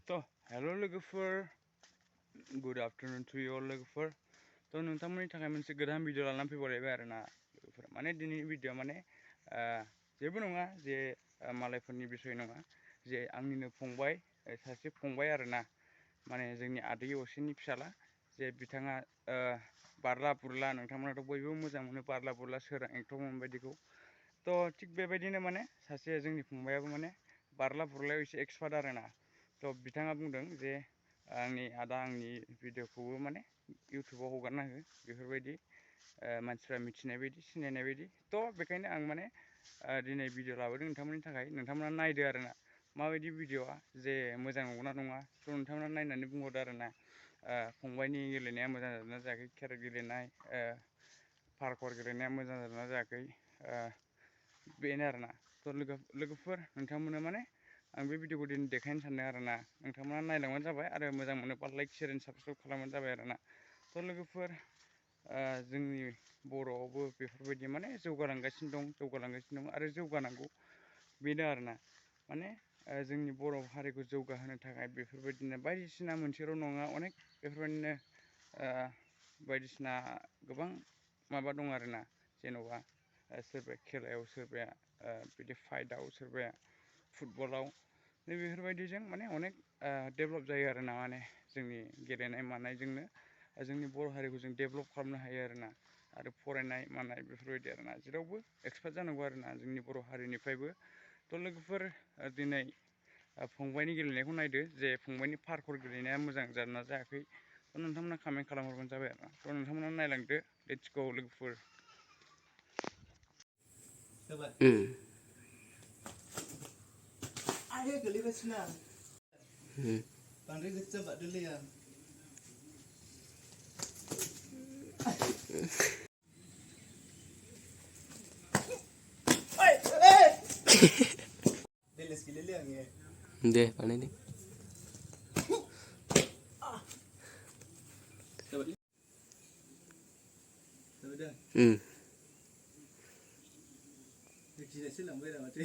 So, hello logofer, good afternoon to you all logofer. So, नोंथांमोननि थाखाय मोनसे गोदान भिडिअ लानानै फैबावलायबाय आरोना लोगोफोर माने दिनैनि भिडिअ माने जेबो नङा जे मालायफोरनि बिसय नङा जे आंनिनो फंबाय सासे फंबाय आरोना माने जोंनि आदै असेनि फिसाला जे बिथाङा बारला बुरला नोंथांमोनाथ' बयबो मोजां मोनो बारला बुरला सोरां एक्टरमोन बायदिखौ थ' थिग बेबायदिनो माने सासे जोंनि फंबायाबो माने बारला बुरलायाव एसे एक्सपार्ट आरोना थ' बिथाङा बुंदों जे आंनि आदा आंनि भिडिअखौबो माने इउटुबाव हगारना हो बेफोरबायदि मानसिफ्रा मिथिनाय बायदि सिनायनाय बायदि थ' बेखायनो आं माने दिनै भिडिअ लाबोदों नोंथांमोननि थाखाय नोंथांमोना नायदो आरोना माबायदि भिडिअआ जे मोजां नंगौना नङा थ' नोंथांमोना नायनानै बुंहरदो आरोना फंबायनि गेलेनाया मोजां जादोंना जायाखै केरेट गेलेनाय पार्कर गेलेनाया मोजां जादोंना जायाखै बेनो आरोना थ' लोगोफोर नोंथांमोना माने आं बे भिडिअखौ दिनै देखायनो सानदों आरोना नोंथांमोना नायलांबानो जाबाय आरो मोजां मोनोबा लाइक शेयार एन्ड साबस्क्राइब खालामबानो जाबाय आरोना थ' लोगोफोर जोंनि बर'आवबो बेफोरबायदि माने जौगालांगासिनो दं आरो जौगानांगौ बेनो आरोना माने जोंनि बर' हारिखौ जौगाहोनो थाखाय बेफोरबायदिनो बायदिसिना मोनसेल' नङा अनेक बेफोरबायदिनो बायदिसिना गोबां माबा दं आरोना जेन'बा सोरबाया खेलायाव सोरबाया बिदि फाइटआव सोरबाया फुटबलाव बेफोरबायदिजों माने अनेक डेभेलप जायो आरोना माने जोंनि गेलेनाय मानायजोंनो जोंनि बर' हारिखौ जों डेभेलप खालामनो हायो आरोना आरो फरायनाय मानाय बेफोरबायदि आरोना जेरावबो एक्सपार्ट जानांगौ आरोना जोंनि बर' हारिनिफ्रायबो थ' लोगोफोर दिनै फंबायनि गेलेनायखौ नायदो जे फंबायनि पार्कर गेलेनाया मोजां जादोंना जायाखै थ' नोंथांमोना कमेन्ट खालामहरबानो जाबाय आरोना थ' नोंथांमोना नायलांदो लेट्स गो लोगोफोर Ayo गोलैगासिनो बांद्राय गोसो जाबादोलै आं देलेस गेलेलै आङो दे बानायदो जाबाय दा गिजासो लांबाय रा माथो